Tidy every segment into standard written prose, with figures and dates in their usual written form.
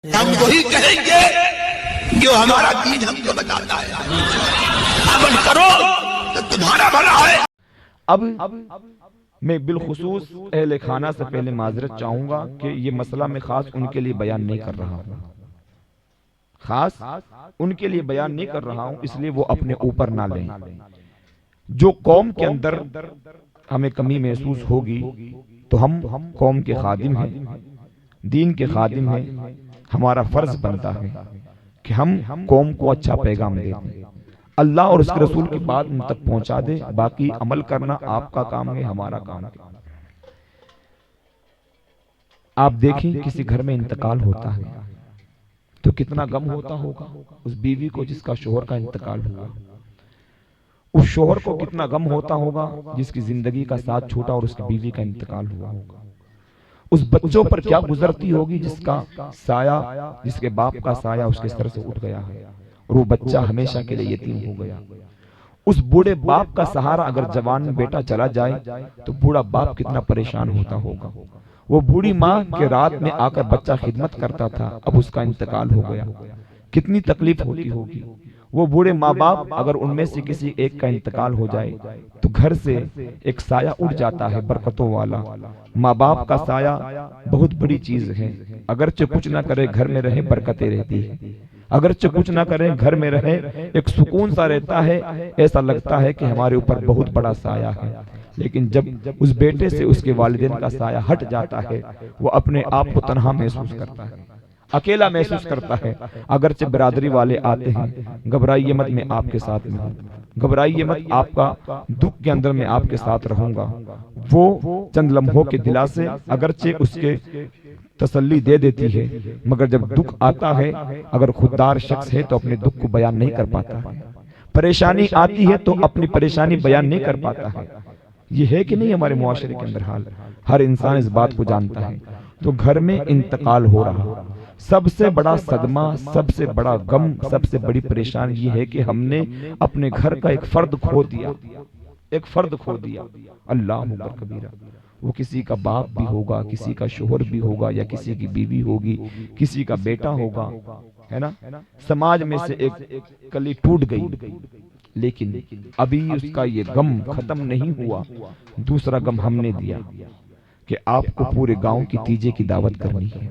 ہم وہی کہیں گے جو ہمارا دین ہم کو بتاتا ہے، عمل کرو تو تمہارا بھلا ہے۔ اب میں بالخصوص اہل خانہ سے پہلے معذرت چاہوں گا کہ یہ مسئلہ میں خاص ان کے لیے بیان نہیں کر رہا ہوں، خاص ان کے لیے بیان نہیں کر رہا ہوں، اس لیے وہ اپنے اوپر نہ لیں۔ جو قوم کے اندر ہمیں کمی محسوس ہوگی تو ہم قوم کے خادم ہیں، دین کے خادم ہیں، ہمارا فرض بنتا ہے کہ ہم قوم کو اچھا پیغام دیں، اللہ اور اس کے رسول کی بات ان تک پہنچا دیں، باقی عمل کرنا آپ کا کام ہے، ہمارا کام ہے۔ آپ دیکھیں کسی گھر میں انتقال ہوتا ہے تو کتنا غم ہوتا ہوگا اس بیوی کو جس کا شوہر کا انتقال ہوا، اس شوہر کو کتنا غم ہوتا ہوگا جس کی زندگی کا ساتھ چھوٹا اور اس کی بیوی کا انتقال ہوا ہوگا، اس بچوں پر کیا گزرتی ہوگی جس کا سایہ، جس کے باپ کا سایہ اس کے سر سے اٹھ گیا ہے اور وہ بچہ ہمیشہ کے لیے یتیم ہو گیا۔ اس بوڑھے باپ کا سہارا اگر جوان بیٹا چلا جائے تو بوڑھا باپ کتنا پریشان ہوتا ہوگا۔ وہ بوڑھی ماں کے رات میں آ کر بچہ خدمت کرتا تھا، اب اس کا انتقال ہو گیا، کتنی تکلیف ہوتی ہوگی۔ وہ بوڑھے ماں باپ اگر ان میں سے کسی ایک کا انتقال ہو جائے تو گھر سے ایک سایہ اٹھ جاتا ہے برکتوں والا۔ ماں باپ کا سایہ بہت بڑی چیز ہے، اگرچہ کچھ نہ کرے گھر میں رہے برکتیں رہتی ہیں، اگرچہ کچھ نہ کریں گھر میں رہے ایک سکون سا رہتا ہے، ایسا لگتا ہے کہ ہمارے اوپر بہت بڑا سایہ ہے۔ لیکن جب اس بیٹے سے اس کے والدین کا سایہ ہٹ جاتا ہے وہ اپنے آپ کو تنہا محسوس کرتا ہے، اکیلا محسوس کرتا ہے۔ اگرچہ برادری والے آتے ہیں، گھبرائیے مت میں آپ کے ساتھ میں ہوں، گھبرائیے مت، آپ کا دکھ کے اندر میں آپ کے ساتھ رہوں گا۔ وہ چند لمحوں کے دلاسے اگرچہ اس کے تسلی دے دیتی ہے، مگر جب دکھ آتا ہے اگر خوددار شخص ہے تو اپنے دکھ کو بیان نہیں کر پاتا ہے، پریشانی آتی ہے تو اپنی پریشانی بیان نہیں کر پاتا ہے۔ یہ ہے کہ نہیں ہمارے معاشرے کے اندر حال؟ ہر انسان اس بات کو جانتا ہے۔ تو گھر میں انتقال ہو رہا، سب سے بڑا صدمہ، سب سے بڑا غم، سب سے بڑی پریشانی یہ ہے کہ ہم نے اپنے گھر کا ایک فرد کھو دیا، ایک فرد کھو دیا۔ اللہ اکبر کبیرہ، وہ کسی کا باپ بھی ہوگا، کسی کا شوہر بھی ہوگا، یا کسی کی بیوی ہوگی، کسی کا بیٹا ہوگا، ہے نا؟ سماج میں سے ایک کلی ٹوٹ گئی، لیکن ابھی اس کا یہ غم ختم نہیں ہوا۔ دوسرا غم ہم نے دیا کہ آپ کو پورے گاؤں کی تیجے کی دعوت کرنی ہے،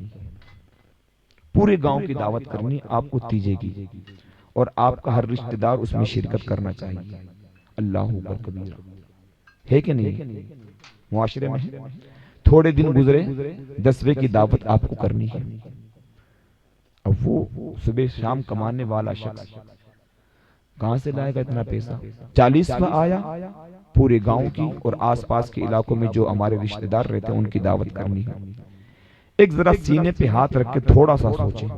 پورے گاؤں کی دعوت کرنی آپ کو تیجے کی، اور آپ کا ہر رشتہ دار اس میں شرکت کرنا چاہیے۔ اللہ اکبر کبیرہ، ہے کہ نہیں؟ معاشرے میں ہے۔ تھوڑے دن گزرے، 10ویں کی دعوت آپ کو کرنی ہے۔ اب وہ صبح شام کمانے والا شخص کہاں سے لائے گا اتنا پیسہ؟ 40واں آیا، پورے گاؤں کی اور آس پاس کے علاقوں میں جو ہمارے رشتہ دار رہتے ہیں ان کی دعوت کرنی ہے۔ ایک ذرا سینے پہ ہاتھ رکھ کے تھوڑا سا سوچیں،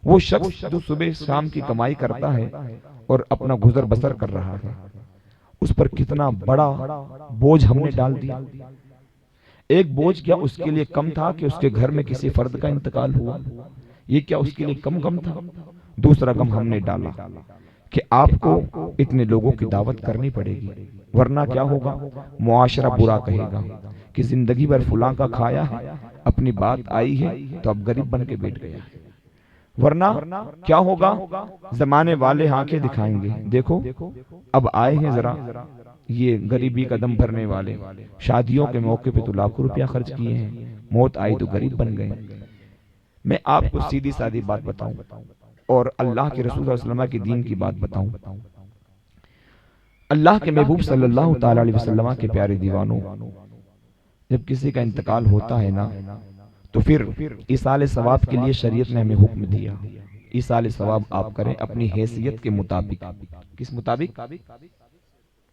وہ شخص جو صبح شام کی کمائی کرتا ہے اور اپنا گزر بسر کر رہا ہے، اس پر کتنا بڑا بوجھ ہم نے ڈال دیا۔ ایک بوجھ کیا اس کے لیے کم تھا کہ اس کے گھر میں کسی فرد کا انتقال ہوا؟ یہ کیا اس کے لیے کم غم تھا؟ دوسرا غم ہم نے ڈالا کہ آپ کو اتنے لوگوں کی دعوت کرنی پڑے گی، ورنہ کیا ہوگا؟ معاشرہ برا کہے گا کہ زندگی بھر فلاں کا کھایا ہے، اپنی بات آئی ہے تو اب غریب بن کے بیٹھ گیا ہے۔ ورنہ کیا ہوگا؟ زمانے والے آنکھیں دکھائیں گے، دیکھو اب آئے ہیں ذرا یہ غریبی کا دم بھرنے والے، شادیوں کے موقع پہ تو لاکھوں روپیہ خرچ کیے ہیں، موت آئی تو غریب بن گئے۔ میں آپ کو سیدھی سادھی بات بتاؤں اور اللہ کے رسول صلی اللہ علیہ وسلم کے دین کی بات بتاؤں۔ اللہ کے محبوب صلی اللہ تعالی علیہ وسلم کے پیارے دیوانوں، جب کسی کا انتقال ہوتا ہے نا تو پھر ایصال ثواب کے لیے شریعت نے ہمیں حکم دیا، ایصال ثواب آپ کریں اپنی حیثیت کے مطابق۔ کس مطابق؟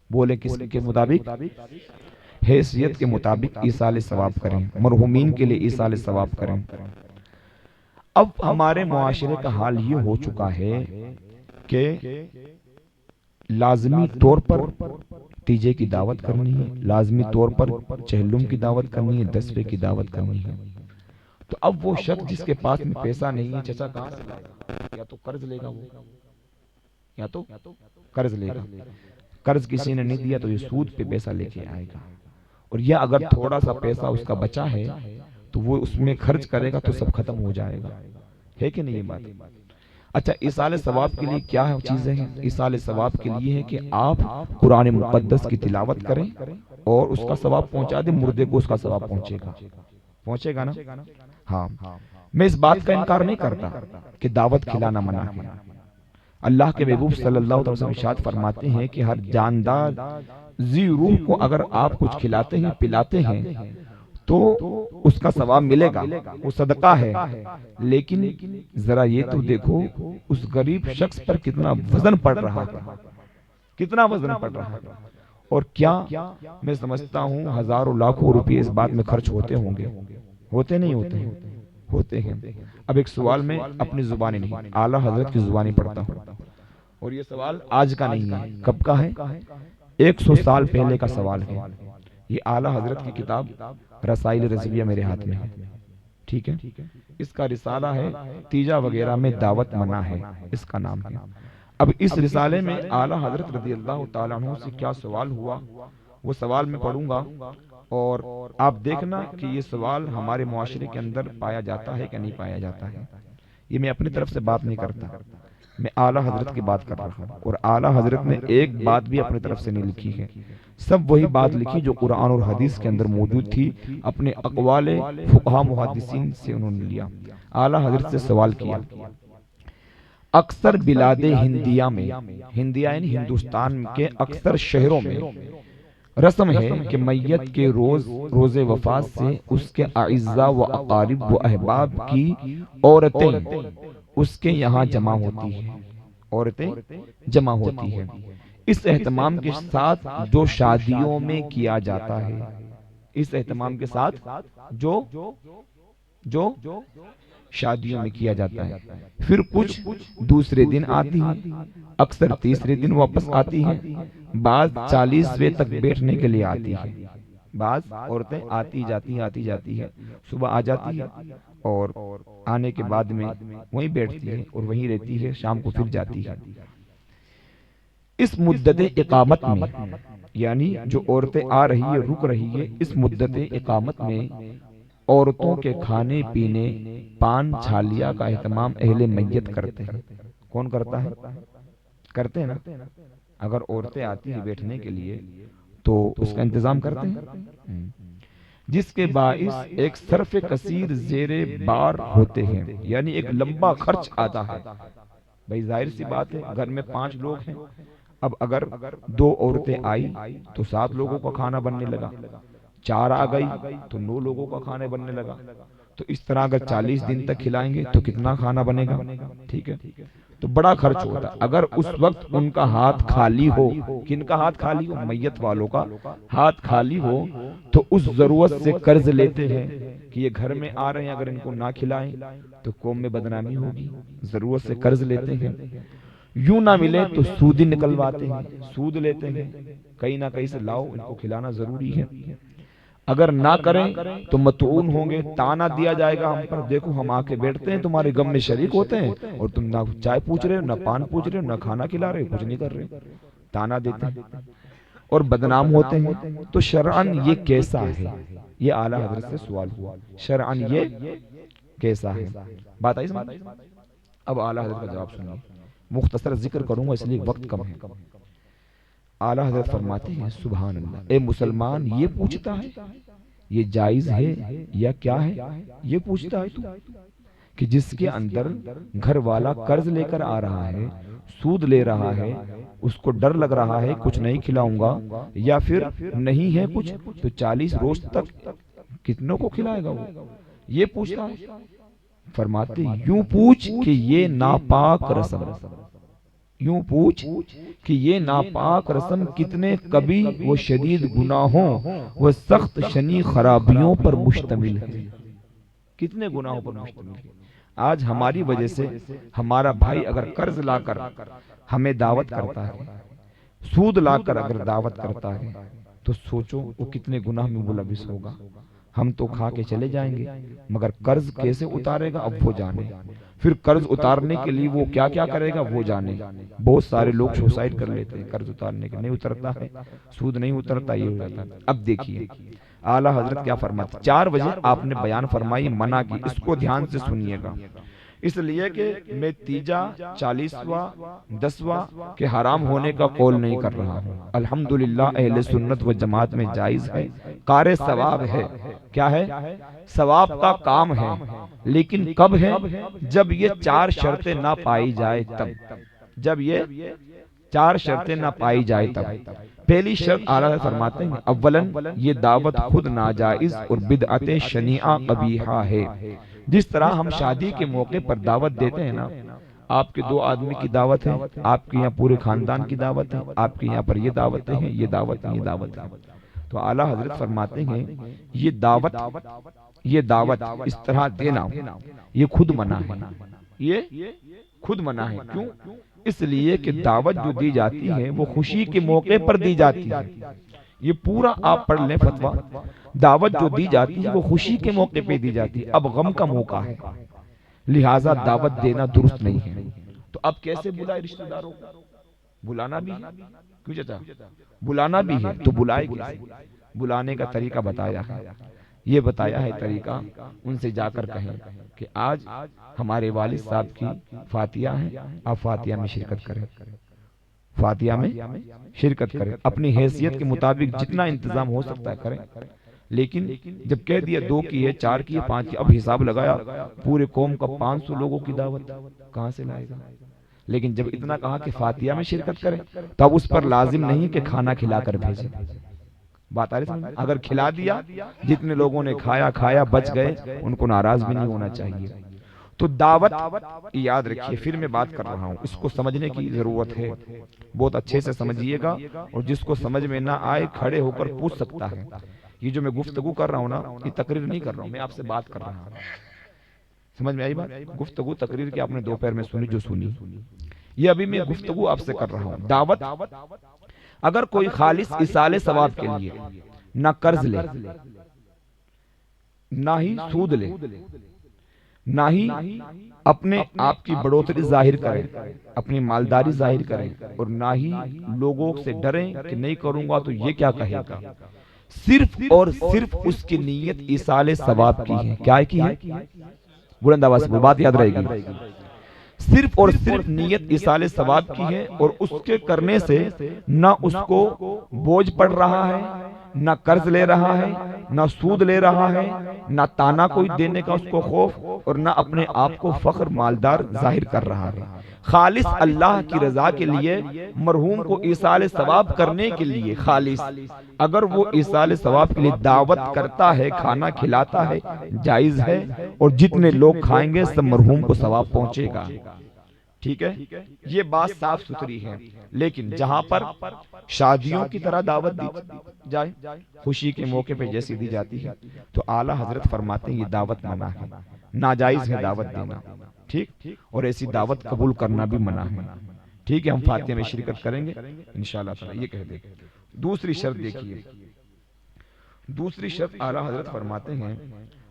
بولیں کس کے مطابق؟ حیثیت کے مطابق ایصال ثواب کریں، مرحومین کے لیے ایصال ثواب کریں۔ اب ہمارے معاشرے کا حال یہ ہو چکا ہے کہ لازمی طور پر تیجے کی دعوت کرنی ہے، لازمی طور پر چہلم کی دعوت کرنی ہے، 10ویں کی دعوت کرنی ہے۔ تو اب وہ شخص جس کے پاس میں پیسہ نہیں ہے، چچا کہاں سے لائے گا؟ یا تو قرض لے گا، وہ یا تو قرض لے گا۔ قرض کسی نے نہیں دیا تو یہ سود پہ پیسہ لے کے آئے گا، اور یا اگر تھوڑا سا پیسہ اس کا بچا ہے تو وہ اس میں خرچ کرے گا تو سب ختم ہو جائے گا۔ ہے کہ نہیں یہ بات؟ اچھا ایصال ثواب کے لیے کیا ہے چیزیں ہیں؟ ایصال ثواب کے لیے ہے کہ آپ قرآن مقدس کی تلاوت کریں اور اس کا ثواب پہنچا دیں، مردے کو اس کا ثواب پہنچے گا نا؟ ہاں، میں اس بات کا انکار نہیں کرتا کہ دعوت کھلانا منع ہے۔ اللہ کے محبوب صلی اللہ علیہ وسلم ارشاد فرماتے ہیں کہ ہر جاندار ذی روح کو اگر آپ کچھ کھلاتے ہیں پلاتے ہیں تو اس کا ثواب ملے گا، وہ صدقہ ہے، لیکن ذرا یہ تو دیکھو اس غریب شخص پر کتنا وزن پڑ رہا ہے، کتنا وزن پڑ رہا ہے۔ اور کیا میں سمجھتا ہوں ہزاروں لاکھوں روپے اس بات میں خرچ ہوتے ہوں گے، ہوتے نہیں ہوتے ہیں؟ ہوتے ہیں۔ اب ایک سوال میں اپنی زبانی نہیں، اعلیٰ حضرت کی زبانی پڑھتا ہوں، اور یہ سوال آج کا نہیں ہے، کب کا ہے؟ 100 سال پہلے کا سوال ہے۔ یہ اعلیٰ حضرت کی کتاب رسائل رضویہ میرے ہاتھ میں ہے، ٹھیک ہے؟ اس کا رسالہ ہے تیجا وغیرہ میں دعوت منع ہے، اس کا نام ہے۔ اب اس رسالے میں اعلیٰ حضرت رضی اللہ تعالیٰ عنہ سے کیا سوال ہوا، وہ سوال میں پڑھوں گا، اور آپ دیکھنا کہ یہ سوال ہمارے معاشرے کے اندر پایا جاتا ہے کہ نہیں پایا جاتا ہے۔ یہ میں اپنی طرف سے بات نہیں کرتا، میں اعلیٰ حضرت کی بات کر رہا ہوں، اور اعلیٰ حضرت نے ایک بات بھی اپنی طرف سے نہیں لکھی ہے، سب وہی بات لکھی جو قرآن اور حدیث کے اندر موجود تھی، اپنے اقوال فقہا محدثین سے انہوں نے لیا۔ اعلیٰ حضرت سے سوال کیا، اکثر بلاد ہندیہ میں، ہندیہ یعنی ہندوستان کے اکثر شہروں میں رسم ہے کہ میت کے روز وفات سے اس کے اعزاء و اقارب و احباب کی عورتیں اس کے یہاں جمع ہوتی ہیں، عورتیں جمع ہوتی ہیں۔ اس اہتمام کے ساتھ جو شادیوں میں کیا جاتا ہے، اس اہتمام کے ساتھ جو شادیوں میں کیا جاتا ہے، پھر کچھ دوسرے دن آتی ہے، اکثر تیسرے دن واپس آتی ہے، بعض 40ویں تک بیٹھنے کے لیے آتی ہے۔ بعض عورتیں آتی جاتی ہے، صبح آ جاتی ہے اور آنے کے بعد میں وہیں بیٹھتی ہے اور وہیں رہتی ہے، شام کو پھر جاتی ہے۔ اس مدت اقامت میں، یعنی جو عورتیں آ رہی ہے رک رہی ہے، اس مدت اقامت میں عورتوں کے کھانے پینے، پان چھالیہ کا اہتمام اہل میت کرتے ہیں۔ کون کرتا ہے؟ کرتے ہیں نا؟ اگر عورتیں آتی ہیں بیٹھنے کے لیے تو اس کا انتظام کرتے ہیں، جس کے باعث ایک صرف کثیر زیر بار ہوتے ہیں، یعنی ایک لمبا خرچ آتا ہے۔ بھئی ظاہر سی بات ہے، گھر میں 5 لوگ ہیں، اب اگر 2 عورتیں آئی تو 7 لوگوں کا کھانا بننے لگا، 4 آ گئی تو 9 لوگوں کا کھانا بننے لگا، تو اس طرح اگر 40 دن تک کھلائیں گے تو کتنا کھانا بنے گا؟ ٹھیک ہے، تو بڑا خرچ ہوتا ہے۔ اگر اس وقت ان کا ہاتھ خالی ہو، کن کا ہاتھ خالی ہو؟ میت والوں کا ہاتھ خالی ہو، تو اس ضرورت سے قرض لیتے ہیں کہ یہ گھر میں آ رہے ہیں، اگر ان کو نہ کھلائیں تو قوم میں بدنامی ہوگی، ضرورت سے قرض لیتے ہیں۔ یوں نہ ملے تو سودی نکلواتے ہیں، سود لیتے ہیں، کہیں نہ کہیں سے لاؤ، ان کو کھلانا ضروری ہے۔ اگر نہ کریں تو مطعون ہوں گے، تانا دیا جائے گا ہم پر، دیکھو ہم آ کے بیٹھتے ہیں، تمہارے غم میں شریک ہوتے ہیں، اور تم نہ چائے پوچھ رہے ہو، نہ پان پوچھ رہے ہو، نہ کھانا کھلا رہے ہو، کچھ نہیں کر رہے، تانا دیتے ہیں اور بدنام ہوتے ہیں۔ تو شرعاً یہ کیسا ہے؟ یہ اعلیٰ حضرت سے سوال ہوا، شرعاً یہ کیسا ہے؟ بات آئی سمجھ؟ اب اعلیٰ حضرت کا جواب سنیے، مختصر ذکر کروں گا اس لیے وقت کم ہے۔ اعلیٰ حضرت فرماتے ہیں، سبحان اللہ، اے مسلمان، یہ پوچھتا ہے یہ جائز ہے یا کیا ہے؟ یہ پوچھتا ہے تو کہ جس کے اندر گھر والا قرض لے کر آ رہا ہے، سود لے رہا ہے، اس کو ڈر لگ رہا ہے کچھ نہیں کھلاؤں گا، یا پھر نہیں ہے کچھ تو 40 روز تک کتنوں کو کھلائے گا وہ؟ یہ پوچھتا ہے۔ فرماتے یوں پوچھ کہ یہ ناپاک رسم، یوں پوچھ کہ یہ ناپاک رسم کتنے کبھی و شدید گناہوں و سخت شنی خرابیوں پر مشتمل ہے، کتنے گناہوں پر مشتمل ہے۔ آج ہماری وجہ سے ہمارا بھائی اگر قرض لا کر ہمیں دعوت کرتا ہے، سود لا کر اگر دعوت کرتا ہے، تو سوچو وہ کتنے گناہ میں ملوث ہوگا۔ ہم تو کھا کے چلے جائیں گے، مگر قرض کیسے اتارے گا اب وہ جانے، پھر قرض اتارنے کے لیے وہ کیا کیا کرے گا وہ جانے۔ بہت سارے لوگ سوسائڈ کر لیتے ہیں قرض اتارنے کے، نہیں اترتا ہے، سود نہیں اترتا، یہ ہو جاتا ہے۔ اب دیکھیے اعلیٰ حضرت کیا فرماتے، 4 وجہ آپ نے بیان فرمائی منع کی، اس کو دھیان سے سنیے گا۔ اس لیے کہ میں تیجا 40واں 10واں کے حرام ہونے کا قول نہیں کر رہا ہوں. الحمدللہ اہل سنت و جماعت میں جائز ہے, کار ثواب ہے. کیا ہے؟ ثواب کا کام ہے. لیکن کب ہے؟ جب یہ 4 شرطیں نہ پائی جائے تب. جب یہ 4 شرطیں نہ پائی جائے تب. پہلی شرط اعلیٰ حضرت فرماتے ہیں اولاً یہ دعوت خود ناجائز اور بدعت شنیعہ قبیحہ ہے. جس طرح ہم شادی کے موقع پر دعوت دیتے ہیں نا, آپ کے 2 آدمی کی دعوت ہے, آپ کے یہاں پورے خاندان کی دعوت ہے, آپ کے یہاں پر یہ دعوتیں ہیں, یہ دعوت ہیں, یہ دعوت ہیں. تو اعلیٰ حضرت فرماتے ہیں یہ دعوت اس طرح دینا یہ خود منع ہے. یہ خود منع ہے. کیوں؟ اس لیے کہ دعوت جو دی جاتی ہے وہ خوشی کے موقع پر دی جاتی ہے. یہ پورا آپ پڑھ لیں فتویٰ. دعوت جو دی جاتی ہے وہ خوشی کے موقع پہ دی جاتی ہے. اب غم کا موقع ہے, لہٰذا دعوت دینا درست نہیں ہے. تو اب کیسے بلائے رشتہ داروں کو؟ بلانا بھی ہے. کیوں چچا؟ بلانا بھی ہے تو بلائے کیسے؟ بلانے کا طریقہ بتایا ہے. یہ بتایا ہے طریقہ, ان سے جا کر کہیں کہ آج ہمارے والد صاحب کی فاتحہ ہے, آپ فاتحہ میں شرکت کریں. فاتحہ میں شرکت کریں, اپنی حیثیت کے مطابق جتنا انتظام ہو سکتا ہے کریں. لیکن جب کہہ دیا 2 کی ہے, 4 کی ہے, 5 کی, اب حساب لگایا پورے قوم کا 500 لوگوں کی دعوت کہاں سے لائے گا؟ لیکن جب اتنا کہا کہ فاتحہ میں شرکت کریں تو اب اس پر لازم نہیں کہ کھانا کھلا کر بھیجیں. بات آ رہی سمجھ؟ اگر کھلا دیا, جتنے لوگوں نے کھایا بچ گئے, ان کو ناراض بھی نہیں ہونا چاہیے. تو دعوت یاد رکھیے, پھر میں بات کر رہا ہوں, اس کو سمجھنے کی ضرورت ہے, بہت اچھے سے سمجھیے گا. اور جس کو سمجھ میں نہ آئے کھڑے ہو کر پوچھ سکتا ہے. یہ جو میں گفتگو کر رہا ہوں نا, یہ تقریر نہیں کر رہا ہوں, میں آپ سے بات کر رہا ہوں. سمجھ میں آئی بات؟ گفتگو تقریر کی آپ نے دوپہر میں سنی جو سنی, یہ ابھی میں گفتگو آپ سے کر رہا ہوں. دعوت اگر کوئی خالص ایصال ثواب کے لیے نہ قرض لے, نہ ہی سود لے, نہ ہی اپنے آپ کی بڑھوتری ظاہر کریں, اپنی مالداری ظاہر کریں, اور نہ ہی لوگوں سے ڈریں کہ نہیں کروں گا تو یہ کیا کہے گا, صرف اور صرف اس کی نیت ایصال ثواب کی ہے. کیا کی ہے؟ بلند آواز سے بات یاد رہے گی. صرف اور صرف نیت ایصال ثواب کی ہے, اور اس کے کرنے سے نہ اس کو بوجھ پڑ رہا ہے, نہ قرض لے رہا ہے, نہ سود لے رہا ہے, نہ تانا کوئی دینے کا اس کو خوف, اور نہ اپنے آپ کو فخر مالدار ظاہر کر رہا ہے. خالص اللہ کی رضا کے لیے, مرحوم کو ایصال ثواب کرنے کے لیے خالص. اگر وہ ایصال ثواب کے لیے دعوت کرتا ہے, کھانا کھلاتا ہے, جائز ہے, اور جتنے لوگ کھائیں گے سب مرحوم کو ثواب پہنچے گا. ٹھیک ہے, یہ بات صاف ستھری ہے. لیکن جہاں پر شادیوں کی طرح دعوت دی جائے, خوشی کے موقع پہ جیسی دی جاتی ہے, تو اعلیٰ حضرت فرماتے ہیں یہ دعوت منع ہے, ناجائز ہے دعوت دینا. ٹھیک, اور ایسی دعوت قبول کرنا بھی منع ہے. ٹھیک ہے, ہم فاتحہ میں شرکت کریں گے انشاءاللہ تعالی. یہ کہہ دیں. دوسری شرط دیکھیے, دوسری شرط اعلیٰ حضرت فرماتے ہیں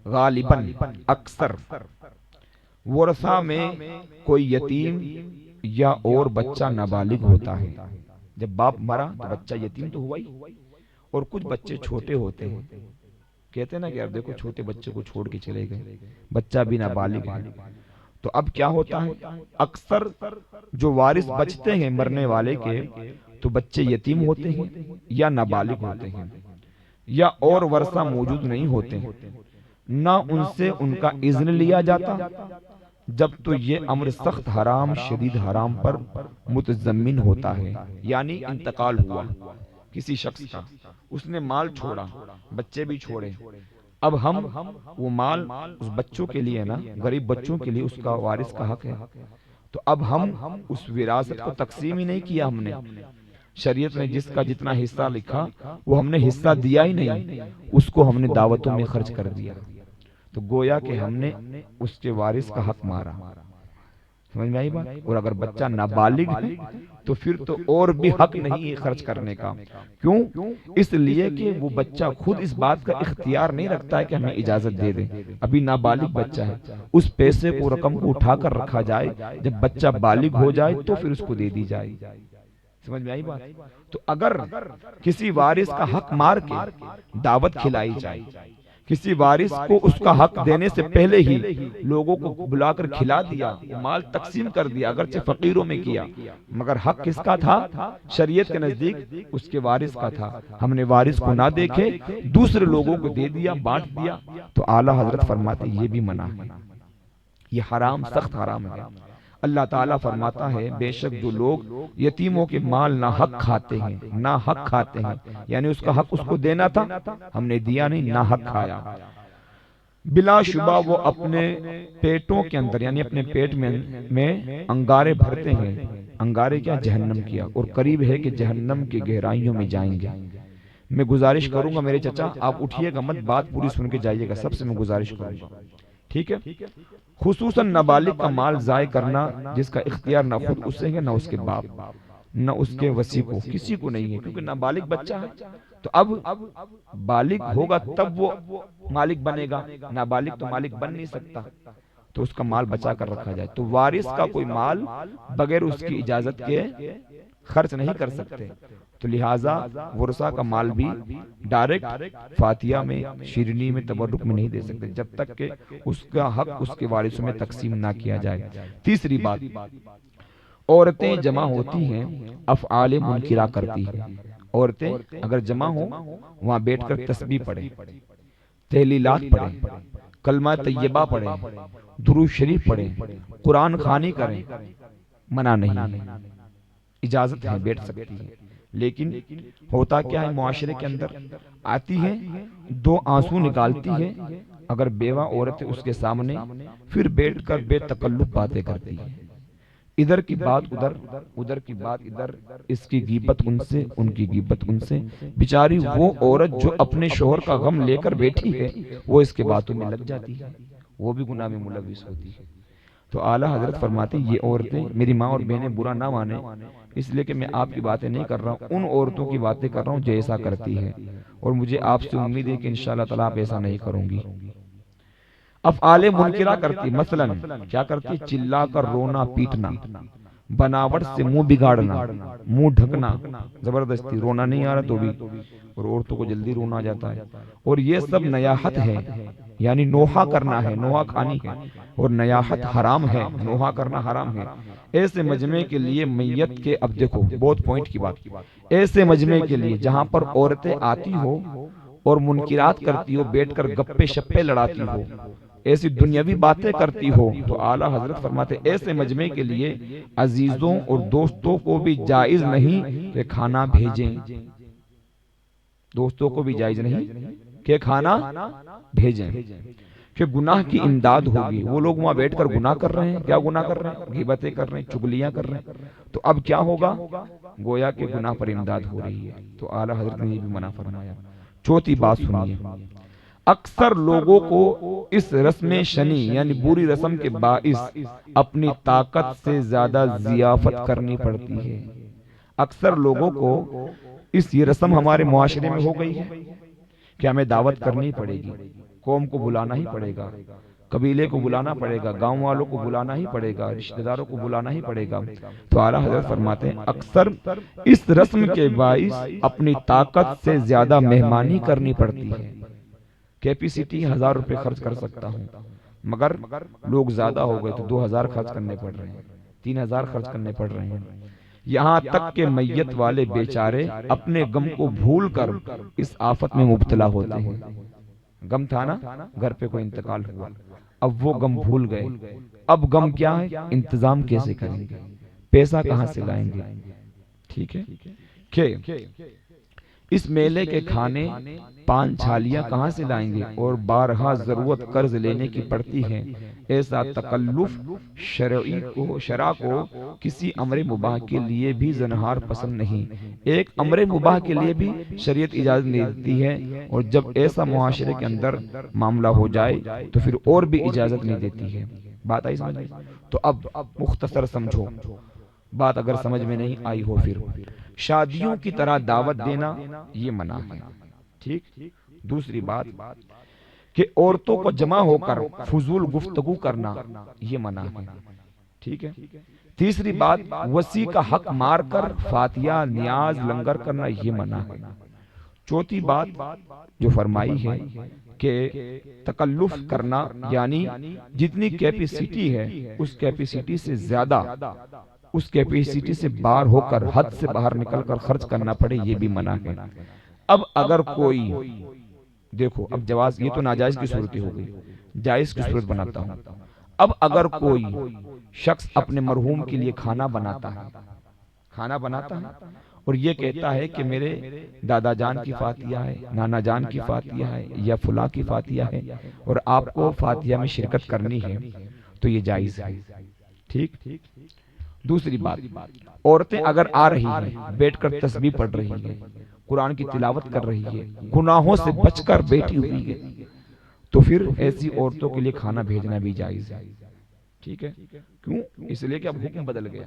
غالباً اکثر ورثہ میں کوئی یتیم یا اور بچہ نابالغ ہوتا ہے. جب باپ مرا تو بچہ یتیم تو ہوا ہی, اور کچھ بچے چھوٹے ہوتے ہیں. کہتے ہیں نا کہ یار دیکھو چھوٹے بچے کو چھوڑ کے چلے گئے, بچہ بھی نابالغ ہے. تو اب کیا ہوتا ہے, اکثر جو وارث بچتے ہیں مرنے والے کے, تو بچے یتیم ہوتے ہیں یا نابالغ ہوتے ہیں, یا اور ورثہ موجود نہیں ہوتے ہیں, نہ ان سے ان کا اذن لیا جاتا جب تو یہ امر سخت حرام شدید حرام پر متضمن ہوتا ہے. یعنی انتقال ہوا کسی شخص کا, اس نے مال چھوڑا, بچے بھی چھوڑے. اب ہم وہ مال اس بچوں کے لیے نا, غریب بچوں کے لیے اس کا وارث کا حق ہے. تو اب ہم اس وراثت کو تقسیم ہی نہیں کیا. ہم نے شریعت نے جس کا جتنا حصہ لکھا وہ ہم نے حصہ دیا ہی نہیں, اس کو ہم نے دعوتوں میں خرچ کر دیا. تو گویا کہ ہم نے اس کے وارث کا حق مارا. سمجھ میں آئی بات؟ اور اگر بچہ نابالغ ہے تو پھر تو اور بھی حق نہیں ہے خرچ کرنے کا. کیوں؟ اس لیے کہ وہ بچہ خود اس بات کا اختیار نہیں رکھتا ہے کہ ہمیں اجازت دے دیں. ابھی نابالغ بچہ ہے, اس پیسے کو رقم کو اٹھا کر رکھا جائے, جب بچہ بالغ ہو جائے تو پھر اس کو دے دی جائے. سمجھ میں آئی بات؟ تو اگر کسی وارث کا حق مار کے دعوت کھلائی جائے کسی وارث کو اس کا حق دینے سے پہلے ہی لوگوں کو بلا کر کھلا دیا، مال تقسیم کر دیا، اگرچہ فقیروں میں کیا، مگر حق کس کا تھا؟ شریعت کے نزدیک اس کے وارث کا تھا۔ ہم نے وارث کو نہ دیکھے دوسرے لوگوں کو دے دیا، بانٹ دیا، تو اعلیٰ حضرت فرماتے یہ بھی منع ہے، یہ حرام، سخت حرام ہے۔ اللہ تعالیٰ فرماتا ہے بے شک جو لوگ یتیموں کے مال نہ حق کھاتے ہیں، نہ حق کھاتے ہیں، یعنی اس کا حق اس کو دینا تھا، ہم نے دیا نہیں، نہ حق کھایا، بلا شبہ وہ اپنے پیٹوں کے اندر یعنی اپنے پیٹ میں انگارے بھرتے ہیں۔ انگارے کیا؟ جہنم کیا، اور قریب ہے کہ جہنم کی گہرائیوں میں جائیں گے۔ میں گزارش کروں گا میرے چچا آپ اٹھیے گا مت، بات پوری سن کے جائیے گا، سب سے میں گزارش کروں گا، ٹھیک ہے؟ خصوصاً نابالغ کا مال ضائع کرنا جس کا اختیار نہ خود اسے ہے، نہ اس کے باپ، نہ اس کے وصی کو، کسی کو نہیں ہے، کیونکہ نابالغ بچہ ہے، تو اب بالغ ہوگا تب وہ مالک بنے گا، نابالغ تو مالک بن نہیں سکتا، تو اس کا مال بچا کر رکھا جائے۔ تو وارث کا کوئی مال بغیر اس کی اجازت کے خرچ نہیں کر سکتے، تو لہٰذا ورثہ کا مال بھی ڈائریکٹ فاتحہ میں، شیرنی میں، تبرک میں نہیں دے سکتے جب تک کہ اس کا حق اس کے وارثوں میں تقسیم نہ کیا جائے۔ تیسری بات، عورتیں جمع ہوتی ہیں افعال منکرہ کرتی ہیں۔ عورتیں اگر جمع ہوں وہاں بیٹھ کر تسبیح پڑھیں، تحلیلات پڑھیں، کلمہ طیبہ پڑھیں، درود شریف پڑھیں، قرآن خوانی کریں، منع نہیں ہے، اجازت ہے، بیٹھ سکتی ہیں۔ لیکن ہوتا کیا ہے معاشرے کے اندر، آتی ہے دو آنسو نکالتی ہے اگر بیوہ عورت اس کے سامنے، پھر بیٹھ کر بے تکلف باتیں کرتی ہے، ادھر کی بات ادھر، ادھر کی بات ادھر، اس کی غیبت ان سے، ان کی غیبت ان سے، بیچاری وہ عورت جو اپنے شوہر کا غم لے کر بیٹھی ہے وہ اس کے باتوں میں لگ جاتی ہے، وہ بھی گناہ میں ملوث ہوتی ہے۔ تو اعلیٰ حضرت فرماتے یہ عورتیں، میری ماں اور بہنیں برا نہ مانیں، اس لیے کہ میں آپ کی باتیں نہیں کر رہا ہوں، ان عورتوں کی باتیں کر رہا ہوں جو ایسا کرتی ہے، اور مجھے آپ سے امید ہے کہ انشاءاللہ تعالیٰ آپ ایسا نہیں کروں گی۔ افعال منکرہ کرتی، مثلا کیا کرتی؟ چلا کر رونا پیٹنا، بناوٹ سے منہ بگاڑنا، منہ ڈھکنا، زبردستی رونا نہیں آ رہا تو بھی، اور عورتوں کو جلدی رونا آ جاتا ہے، اور یہ سب نیاحت ہے، یعنی نوحہ کرنا ہے، نوحہ کھانی ہے، اور نیاحت حرام ہے، نوحہ کرنا حرام ہے۔ ایسے مجمع کے لیے میت کے، اب دیکھو بہت پوائنٹ کی بات، ایسے مجمع کے لیے جہاں پر عورتیں آتی ہو اور منکرات کرتی ہو، بیٹھ کر گپے شپے لڑاتی ہو، ایسی دنیاوی باتیں کرتی ہو، تو اعلیٰ حضرت فرماتے ایسے مجمع کے لیے عزیزوں اور دوستوں کو بھی جائز نہیں کہ کھانا بھیجیں، دوستوں کو بھی جائز نہیں کہ کھانا بھیجیں، کہ گناہ کی امداد ہوگی، وہ لوگ وہاں بیٹھ کر گناہ کر رہے ہیں، کیا گناہ کر رہے ہیں؟ غیبتیں کر رہے ہیں، چغلیاں کر رہے ہیں، تو اب کیا ہوگا؟ گویا کہ گناہ پر امداد ہو رہی ہے، تو اعلیٰ حضرت نے یہ بھی منع فرمایا۔ چوتھی بات سنیے، اکثر لوگوں کو اس رسم شنی یعنی بری رسم کے باعث اپنی طاقت سے زیادہ ضیافت کرنی پڑتی ہے۔ اکثر لوگوں کو اس یہ رسم ہمارے معاشرے میں ہو گئی ہے کہ ہمیں دعوت کرنی پڑے گی، قوم کو بلانا ہی پڑے گا، قبیلے کو بلانا پڑے گا، گاؤں والوں کو بلانا ہی پڑے گا، رشتہ داروں کو بلانا ہی پڑے گا۔ تو اعلیٰ حضرت فرماتے ہیں اکثر اس رسم کے باعث اپنی طاقت سے زیادہ مہمانی کرنی پڑتی ہے۔ کیپیسٹی 1000 روپے خرچ کر سکتا ہوں، مگر لوگ زیادہ ہو گئے تو 2000 خرچ کرنے پڑ رہے ہیں، 3000 خرچ کرنے پڑ رہے ہیں، یہاں تک کہ میت والے بیچارے اپنے غم کو بھول کر اس آفت میں مبتلا ہوتے ہیں۔ غم تھا نا، گھر پہ کوئی انتقال ہوا، اب وہ غم بھول گئے، اب غم کیا ہے؟ انتظام کیسے کریں گے، پیسہ کہاں سے لائیں گے، ٹھیک ہے کہ اس میلے کے کھانے پان چھالیاں کہاں سے لائیں گے، اور بارہا ضرورت قرض لینے کی پڑتی ہے۔ ایسا تکلف شرع کو کسی امر مباح کے لیے بھی زنہار پسند نہیں، ایک امر مباح کے لیے بھی شریعت اجازت نہیں دیتی ہے، اور جب ایسا معاشرے کے اندر معاملہ ہو جائے تو پھر اور بھی اجازت نہیں دیتی ہے۔ بات آئی سمجھ میں؟ تو اب مختصر سمجھو بات، اگر سمجھ میں نہیں آئی ہو پھر شادیوں کی طرح دعوت دینا یہ منع ہے، ٹھیک۔ دوسری بات کہ عورتوں کو جمع ہو کر فضول گفتگو کرنا یہ منع ہے، ٹھیک ہے۔ تیسری بات وصی کا حق مار کر فاتحہ، نیاز، لنگر کرنا یہ منع ہے۔ چوتھی بات جو فرمائی ہے کہ تکلف کرنا یعنی جتنی کیپیسٹی ہے اس کیپیسٹی سے زیادہ، اس کیپیسٹی سے باہر ہو کر، حد سے باہر نکل کر خرچ کرنا پڑے، یہ بھی منع ہے۔ اب اگر کوئی دیکھو، اب جواز، یہ تو ناجائز کی صورت ہو گئی، جائز کی صورت بناتا ہوں۔ اب اگر کوئی شخص اپنے مرحوم کے لیے کھانا بناتا ہے، کھانا بناتا ہے اور یہ کہتا ہے کہ میرے دادا جان کی فاتحہ ہے، نانا جان کی فاتحہ ہے یا فلاں کی فاتحہ ہے اور آپ کو فاتحہ میں شرکت کرنی ہے، تو یہ جائز ہے، ٹھیک۔ دوسری بات، عورتیں اگر آ رہی ہیں، بیٹھ کر تسبیح پڑھ رہی ہیں، قرآن کی تلاوت کر رہی ہے، گناہوں سے بچ کر بیٹھی ہوئی ہے، تو پھر ایسی عورتوں کے لیے کھانا بھیجنا بھی جائز ہے، ٹھیک ہے۔ کیوں؟ اس لیے کہ اب حکم بدل گیا،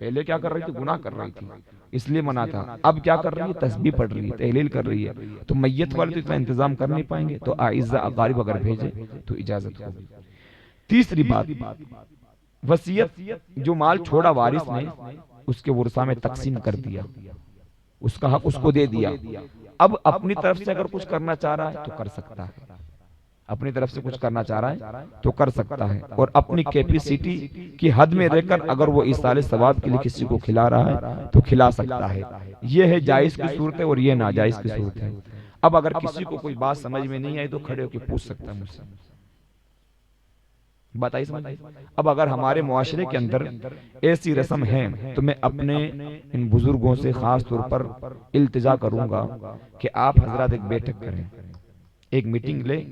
پہلے کیا کر رہی تھی؟ گناہ کر رہی تھی، اس لیے منع تھا، اب کیا کر رہی ہے؟ تسبیح پڑھ رہی ہے، تحلیل کر رہی ہے، تو میت والے تو اتنا انتظام کر نہیں پائیں گے، تو اعزہ اقارب اگر بھیجے تو اجازت ہوگی۔ تیسری بات، وصیت، جو مال چھوڑا وارث نے اس کے ورثہ میں تقسیم کر دیا، اس کا حق اس کو دے دیا، اب اپنی طرف سے اگر کچھ کرنا چاہ رہا ہے تو کر سکتا ہے، اپنی طرف سے کچھ کرنا چاہ رہا ہے تو کر سکتا ہے، اور اپنی کیپیسٹی کی حد میں رہ کر اگر وہ ایصال ثواب کے لیے کسی کو کھلا رہا ہے تو کھلا سکتا ہے۔ یہ ہے جائز کی صورت ہے اور یہ ناجائز کی صورت ہے۔ اب اگر کسی کو کوئی بات سمجھ میں نہیں آئی تو کھڑے ہو کے پوچھ سکتا ہے مجھ سے، بات آئی سمجھ؟ اب اگر ہمارے معاشرے کے اندر ایسی رسم ہے تو میں اپنے ان بزرگوں سے خاص طور پر التجا کروں گا کہ آپ حضرات ایک بیٹھک کریں، ایک میٹنگ لیں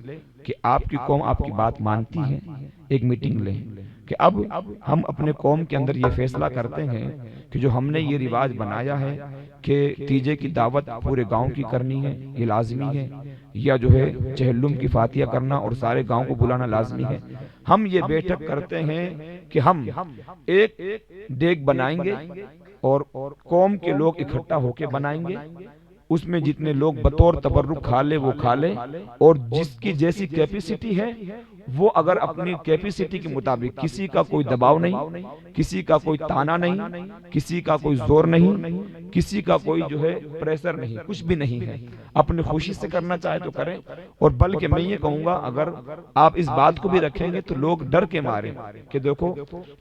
کہ آپ کی قوم آپ کی بات مانتی ہے، ایک میٹنگ لیں کہ اب ہم اپنے قوم کے اندر یہ فیصلہ کرتے ہیں کہ جو ہم نے یہ رواج بنایا ہے کہ تیجے کی دعوت پورے گاؤں کی کرنی ہے، یہ لازمی ہے، یا جو ہے چہلم کی فاتحہ کرنا اور سارے گاؤں کو بلانا لازمی ہے، ہم یہ بیٹھک کرتے ہیں کہ ہم ایک دیگ بنائیں گے اور قوم کے لوگ اکٹھا ہو کے بنائیں گے، اس میں جتنے لوگ بطور تبرک کھا لے وہ کھا لے، اور جس کی جیسی کیپیسٹی ہے وہ اگر اپنی کیپیسٹی کے مطابق، کسی کا کوئی دباؤ نہیں، کسی کا کوئی تانا نہیں، کسی کا کوئی زور نہیں، کسی کا کوئی جو ہے پریشر نہیں، کچھ بھی نہیں ہے، اپنی خوشی سے کرنا چاہے تو کریں۔ اور بلکہ میں یہ کہوں گا اگر آپ اس بات کو بھی رکھیں گے تو لوگ ڈر کے مارے کہ دیکھو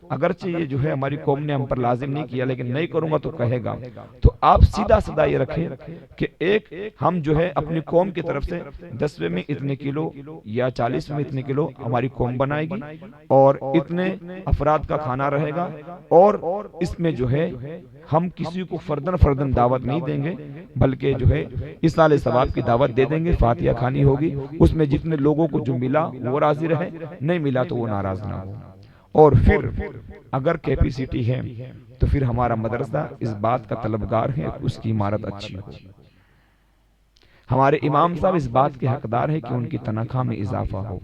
اگرچہ یہ جو ہے ہماری قوم نے ہم پر لازم نہیں کیا لیکن نہیں کروں گا تو کہے گا، تو آپ سیدھا سیدھا یہ رکھیں کہ ایک ہم جو ہے اپنی قوم کی طرف سے 10ویں میں اتنے کلو یا 40ویں میں اتنے کلو ہماری قوم بنائے گی اور اتنے افراد کا کھانا رہے گا، اور اس میں جو ہے ہم کسی کو فردن فردن دعوت نہیں دیں گے بلکہ جو ہے ایصال ثواب کی دعوت دے دیں گے، فاتحہ کھانی ہوگی، اس میں جتنے لوگوں کو جو ملا وہ راضی رہے، نہیں ملا تو وہ ناراض نہ ہو۔ اور پھر اگر کیپیسٹی ہے تو پھر ہمارا مدرسہ اس بات کا طلبگار ہے اس کی عمارت اچھی ہو، ہمارے امام صاحب اس بات کے حقدار ہیں کہ ان کی تنخواہ میں اضافہ ہو،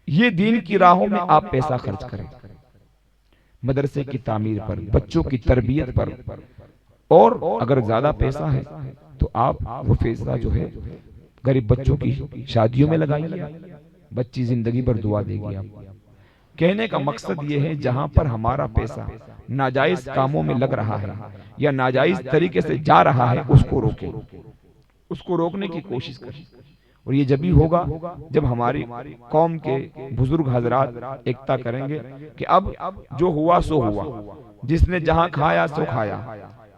یہ دین کی راہوں میں آپ پیسہ خرچ کریں، مدرسے کی تعمیر پر، بچوں کی تربیت پر، اور اگر زیادہ پیسہ ہے تو آپ وہ پیسہ جو ہے غریب بچوں کی شادیوں میں لگائیے، بچی زندگی بھر دعا دے گی آپ۔ کہنے کا مقصد یہ ہے جہاں پر ہمارا پیسہ ناجائز کاموں میں لگ رہا ہے یا ناجائز طریقے سے جا رہا ہے اس کو روکیں، اس کو روکنے کی کوشش کریں، اور یہ جب ہی ہوگا جب ہماری قوم کے بزرگ حضرات ایکتا کریں گے کہ اب جو ہوا سو ہوا، جس نے جہاں کھایا سو کھایا،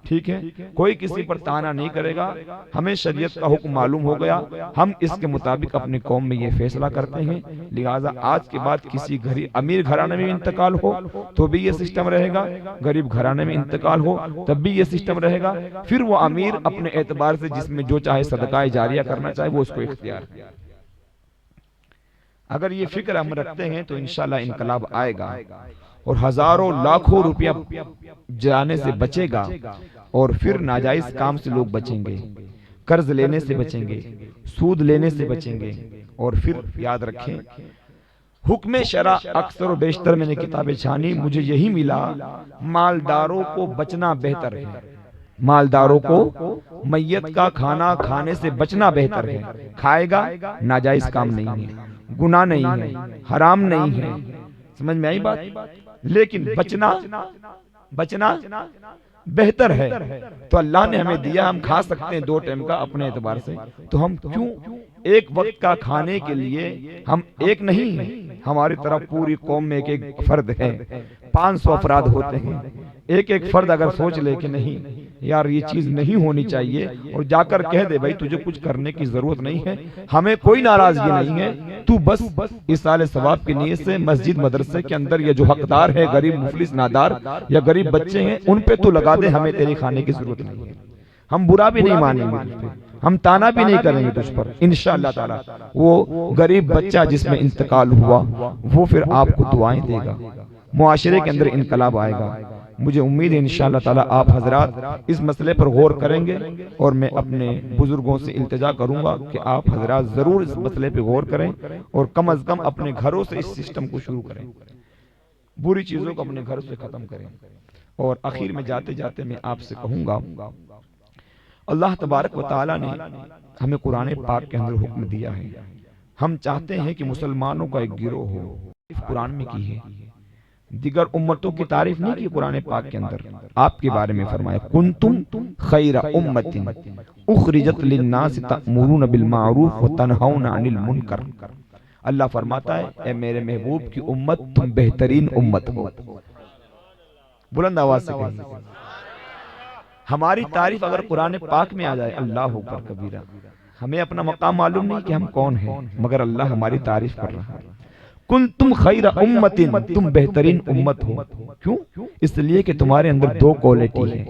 ٹھیک ہے، کوئی کسی پر تانا نہیں کرے گا، ہمیں شریعت کا حکم معلوم ہو گیا، ہم اس کے مطابق اپنی قوم میں یہ فیصلہ کرتے ہیں، لہٰذا آج کے بعد کسی امیر گھرانے میں انتقال ہو تو بھی یہ سسٹم رہے گا، غریب گھرانے میں انتقال ہو تب بھی یہ سسٹم رہے گا، پھر وہ امیر اپنے اعتبار سے جس میں جو چاہے صدقہ جاریہ کرنا چاہے وہ اس کو اختیار ہے۔ اگر یہ فکر ہم رکھتے ہیں تو انشاءاللہ انقلاب آئے گا اور ہزاروں لاکھوں روپیہ جانے سے بچے گا، اور پھر ناجائز کام سے لوگ بچیں گے، قرض لینے سے بچیں گے، سود لینے سے بچیں گے، اور پھر یاد رکھیں حکم شرع اکثر و بیشتر میں نے کتابیں چھانی، مجھے یہی ملا، مالداروں کو بچنا بہتر ہے، مالداروں کو میت کا کھانا کھانے سے بچنا بہتر ہے، کھائے گا ناجائز کام نہیں ہے، گناہ نہیں ہے، حرام نہیں ہے، سمجھ میں آئی بات؟ لیکن بچنا بہتر ہے، تو اللہ نے ہمیں دیا، ہم کھا سکتے ہیں 2 ٹائم کا اپنے اعتبار سے، تو ہم کیوں ایک وقت کا کھانے کے لیے، ہم ایک نہیں ہیں، ہماری طرف پوری قوم میں ایک فرد ہے، 500 افراد ہوتے ہیں، ایک فرد اگر سوچ لے کہ نہیں یار یہ چیز نہیں ہونی چاہیے، اور جا کر کہہ دے بھائی تجھے کچھ کرنے کی ضرورت نہیں ہے، ہمیں کوئی ناراضگی نہیں ہے، تو بس ایصال ثواب کی نیت سے مسجد مدرسے کے اندر یہ جو حقدار ہے، غریب مفلس نادار یا غریب بچے ہیں، ان پہ تو لگا دے، ہمیں تیری کھانے کی ضرورت نہیں ہے، ہم برا بھی نہیں مانیں گے تجھ پہ، ہم تانا بھی نہیں کریں گے تجھ پر، انشاءاللہ تعالی وہ غریب بچہ جس میں انتقال ہوا وہ پھر آپ کو دعائیں دے گا، معاشرے کے اندر انقلاب آئے گا۔ مجھے امید ہے انشاءاللہ تعالی آپ حضرات اس مسئلے پر غور کریں گے، اور میں اپنے بزرگوں سے التجا کروں گا کہ آپ حضرات ضرور اس مسئلے پہ غور کریں، اور کم از کم اپنے گھروں سے اس سسٹم کو شروع کریں، بری چیزوں کو اپنے گھر سے ختم کریں۔ اور آخر میں جاتے جاتے میں آپ سے کہوں گا، اللہ تبارک و تعالی نے ہمیں قرآن پاک کے اندر حکم دیا ہے، ہم چاہتے ہیں کہ مسلمانوں کا ایک گروہ ہو، قرآن میں کی ہے، دیگر امتوں کی تعریف نہیں کی قرآن پاک کے اندر، آپ کے بارے میں فرمایا کنتم خیر امت اخرجت للناس تأمرون بالمعروف وتنہون عن المنکر۔ اللہ فرماتا ہے اے میرے محبوب کی امت تم بہترین امت ہو، بلند آواز سے کہیں، ہماری تعریف اگر قرآن پاک میں آ جائے، اللہ اکبر کبیرہ، ہمیں اپنا مقام معلوم نہیں کہ ہم کون ہیں، مگر اللہ ہماری تعریف کر رہا ہے، کنتم خیر امت، تم بہترین امت ہو، کیوں؟ اس لیے کہ تمہارے اندر 2 کوالٹی ہے،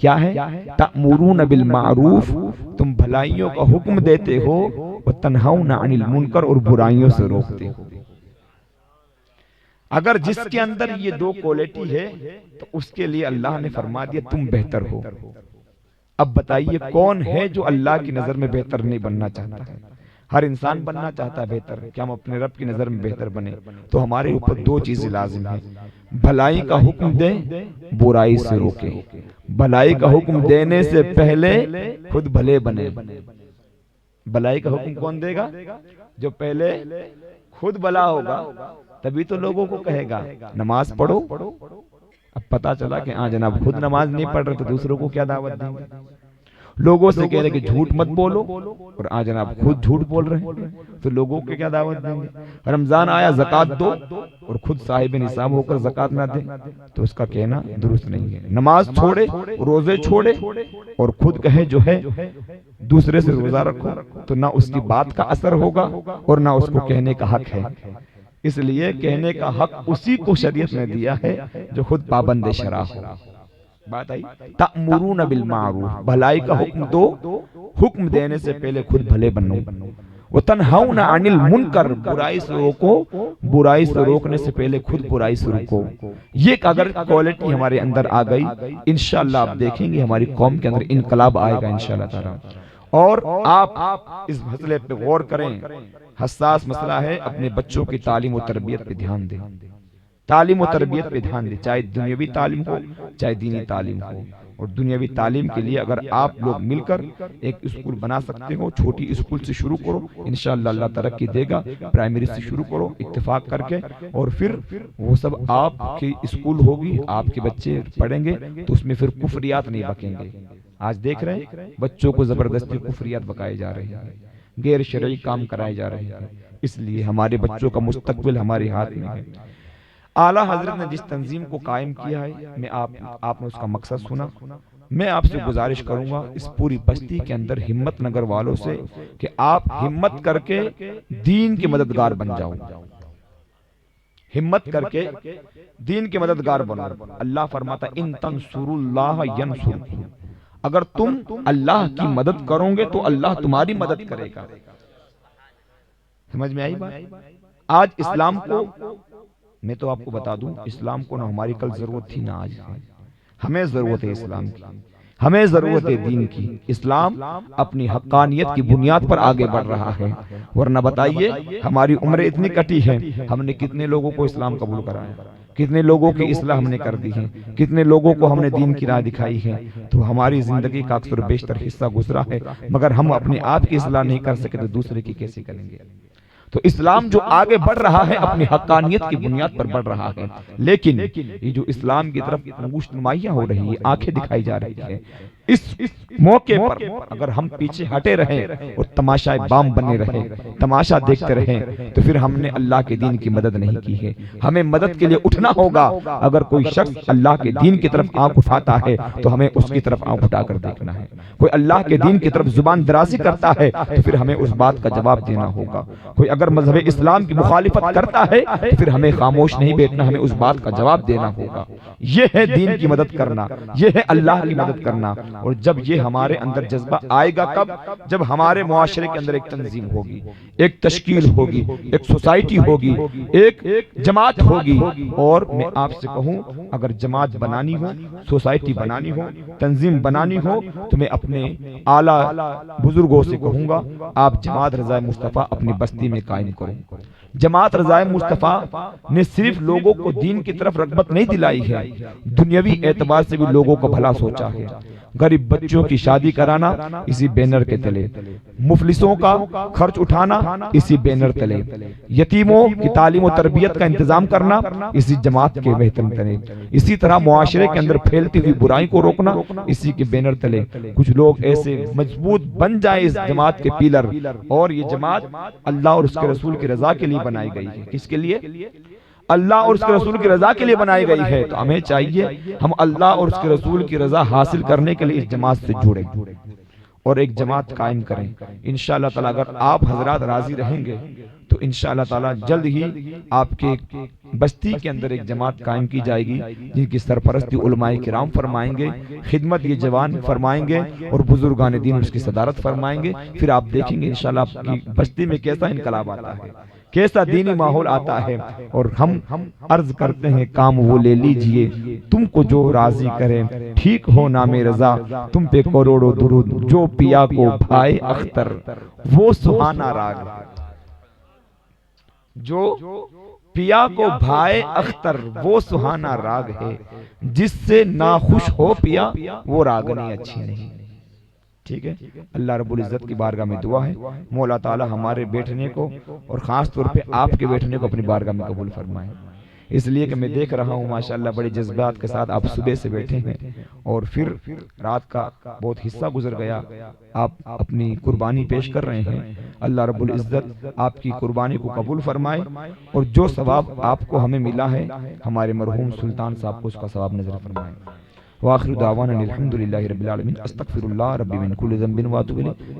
کیا ہے؟ تأمرون بالمعروف، تم بھلائیوں کا حکم دیتے ہو، وتنہون عن المنکر، اور برائیوں سے روکتے ہو۔ اگر جس کے اندر یہ 2 کوالٹی ہے تو اس کے لیے اللہ نے فرما دیا تم بہتر ہو۔ اب بتائیے کون ہے جو اللہ کی نظر میں بہتر نہیں بننا چاہتا ہے؟ ہر انسان بننا چاہتا ہے بہتر، کہ ہم اپنے رب کی نظر میں بہتر بنیں، تو ہمارے اوپر 2 چیزیں لازم ہیں، بھلائی کا حکم دیں، برائی سے روکیں، بھلائی کا حکم دینے سے پہلے خود بھلے بنے۔ بھلائی کا حکم کون دے گا؟ جو پہلے خود بھلا ہوگا، تبھی تو لوگوں کو کہے گا نماز پڑھو۔ اب پتا چلا کہ ہاں جناب خود نماز نہیں پڑھ رہے تو دوسروں کو کیا دعوت دیں گے؟ لوگوں سے کہہ رہے کہ جھوٹ مت بولو، اور ہاں جناب خود جھوٹ بول رہے ہیں، تو لوگوں کو کیا دعوت دیں گے؟ رمضان آیا زکوٰۃ دو، اور خود صاحب نصاب ہو کر زکوٰۃ نہ دیں، تو اس کا کہنا درست نہیں ہے۔ نماز چھوڑے، روزے چھوڑے، اور خود کہے جو ہے دوسرے سے روزہ رکھو، تو نہ اس کی بات کا اثر ہوگا اور نہ اس کو کہنے کا حق ہے۔ اس لیے کہنے کا حق اسی کو شریعت نے دیا ہے جو خود پابند شرع ہو۔ بات آئی؟ تأمرون بالمعروف، بھلائی کا حکم دو، حکم دینے سے پہلے خود بھلے بنو، وتنہون عن المنکر، برائی سے روکو، برائی سے روکنے سے پہلے خود برائی سے روکو۔ یہ اگر کوالٹی ہمارے اندر آ گئی، انشاءاللہ آپ دیکھیں گے ہماری قوم کے اندر انقلاب آئے گا انشاءاللہ تعالی۔ اور آپ اس مسئلے پہ غور کریں، حساس مسئلہ ہے، اپنے بچوں کی تعلیم و تربیت پہ دھیان دیں، تعلیم و تربیت پہ دھیان دیں، چاہے دنیاوی تعلیم ہو چاہے دینی تعلیم ہو۔ اور دنیاوی تعلیم کے لیے اگر آپ لوگ مل کر ایک اسکول بنا سکتے ہو، چھوٹی اسکول سے شروع کرو، انشاءاللہ اللہ ترقی دے گا، پرائمری سے شروع کرو اتفاق کر کے، اور پھر وہ سب آپ کی اسکول ہوگی، آپ کے بچے پڑھیں گے تو اس میں پھر کفریات نہیں بکیں گے۔ آج دیکھ رہے ہیں بچوں کو زبردستی کفریات بکائے جا رہے ہیں، غیر شرعی کام کرائے جا رہے ہیں، اس لیے ہمارے بچوں کا مستقبل ہمارے ہاتھ میں ہے۔ اعلیٰ حضرت نے جس تنظیم کو قائم کیا ہے، میں آپ نے اس کا مقصد سنا، میں آپ سے گزارش کروں گا اس پوری بستی کے اندر ہمت نگر والوں سے کہ آپ ہمت کر کے دین کے مددگار بن جاؤ، ہمت کر کے دین کے مددگار بنو۔ اللہ فرماتا ان تنصروا اللہ ینصرکم، اگر تم اللہ کی مدد کرو گے تو اللہ تمہاری مدد کرے گا۔ سمجھ میں آئی بات؟ آج اسلام کو، میں تو آپ کو بتا دوں، اسلام کو نہ ہماری کل ضرورت تھی نہ آج ہے، ہمیں ضرورت ہے اسلام کی، ہمیں ضرورت ہے دین کی۔ اسلام اپنی حقانیت کی بنیاد پر آگے بڑھ رہا ہے، ورنہ بتائیے ہماری عمریں اتنی کٹی ہیں، ہم نے کتنے لوگوں کو اسلام قبول کرایا، کتنے لوگوں کی اصلاح ہم نے کر دی ہے، کتنے لوگوں کو ہم نے دین کی راہ دکھائی ہے، تو ہماری زندگی کا اکثر بیشتر حصہ گزرا ہے، مگر ہم اپنے آپ کی اصلاح نہیں کر سکے تو دوسرے کی کیسے کریں گے؟ تو اسلام جو آگے بڑھ رہا ہے اپنی حقانیت کی بنیاد پر بڑھ رہا ہے، لیکن یہ جو اسلام کی طرف گوش نمائیاں ہو رہی ہے، آنکھیں دکھائی جا رہی ہے، اس موقع پر اگر ہم پیچھے ہٹے رہیں اور تماشائے بام بنے رہیں، تماشا دیکھتے رہیں، تو پھر ہم نے اللہ کے دین کی مدد نہیں کی ہے۔ ہمیں مدد کے لیے اٹھنا ہوگا۔ اگر کوئی شخص اللہ کے دین کی طرف آنکھ اٹھاتا ہے تو ہمیں اس کی طرف آنکھ اٹھا کر دیکھنا ہے۔ کوئی اللہ کے دین کی طرف زبان درازی کرتا ہے تو پھر ہمیں اس بات کا جواب دینا ہوگا۔ کوئی اگر مذہب اسلام کی مخالفت کرتا ہے تو پھر ہمیں خاموش نہیں بیٹھنا، ہمیں اس بات کا جواب دینا ہوگا۔ یہ ہے دین کی مدد کرنا، یہ ہے اللہ کی مدد کرنا۔ اور جب یہ ہمارے اندر جذبہ آئے گا کب؟ جب ہمارے معاشرے کے اندر ایک تنظیم ہوگی، ایک تشکیل ہوگی، ایک سوسائٹی ہوگی، ایک جماعت ہوگی۔ اور میں آپ سے کہوں اگر جماعت بنانی ہو، سوسائٹی بنانی ہو، تنظیم بنانی ہو تو میں اپنے اعلیٰ بزرگوں سے کہوں گا آپ جماعت رضائے مصطفیٰ اپنی بستی میں قائم کریں۔ جماعت رضائے مصطفیٰ نے صرف لوگوں کو دین کی طرف رغبت نہیں دلائی ہے، دنیاوی اعتبار سے بھی لوگوں کو بھلا سوچا ہے۔ غریب بچوں کی شادی کرانا اسی بینر کے تلے، مفلسوں کا خرچ اٹھانا اسی بینر تلے، یتیموں کی تعلیم و تربیت کا انتظام کرنا اسی جماعت کے بہتر تلے، اسی طرح معاشرے کے اندر پھیلتی ہوئی برائی کو روکنا اسی کے بینر تلے۔ کچھ لوگ ایسے مضبوط بن جائیں اس جماعت کے پیلر، اور یہ جماعت اللہ اور اس کے رسول کی رضا کے لیے بنائی گئی ہے۔ کس کے لیے؟ اللہ اور اس کے رسول کی رضا کے لیے بنائی گئی ہے۔ تو ہمیں چاہیے ہم اللہ اور اس کے رسول کی رضا حاصل کرنے کے لیے اس جماعت سے جڑیں اور ایک جماعت قائم کریں۔ انشاءاللہ تعالی اگر آپ حضرات راضی رہیں گے تو انشاءاللہ تعالی جلد ہی آپ کے بستی کے اندر ایک جماعت قائم کی جائے گی جن کی سرپرستی علماء کرام فرمائیں گے، خدمت یہ جوان فرمائیں گے اور بزرگان دین اس کی صدارت فرمائیں گے۔ پھر آپ دیکھیں گے انشاءاللہ آپ کی بستی میں کیسا انقلاب آتا ہے، کیسا دینی ماحول آتا ہے۔ اور ہم عرض کرتے ہیں کام وہ لے لیجئے تم کو جو راضی کرے، ٹھیک ہو نام رضا تم پہ کروڑوں درود، جو پیا کو بھائے اختر وہ سہانا راگ، جو پیا کو بھائے اختر وہ سہانا راگ ہے، جس سے ناخوش ہو پیا وہ راگنی اچھی نہیں۔ ٹھیک ہے، اللہ رب العزت کی بارگاہ میں دعا ہے مولا تعالی ہمارے بیٹھنے کو اور خاص طور پہ آپ کے بیٹھنے کو اپنی بارگاہ میں قبول فرمائے۔ اس لیے کہ میں دیکھ رہا ہوں ماشاءاللہ بڑے جذبات کے ساتھ آپ صبح سے بیٹھے ہیں اور پھر رات کا بہت حصہ گزر گیا، آپ اپنی قربانی پیش کر رہے ہیں۔ اللہ رب العزت آپ کی قربانی کو قبول فرمائے اور جو ثواب آپ کو ہمیں ملا ہے ہمارے مرحوم سلطان صاحب کو اس کا ثواب نظر فرمائے۔ وآخر دعوانا الحمدللہ رب العالمین، استغفر اللہ ربی من کل ذنب واتوب الیہ۔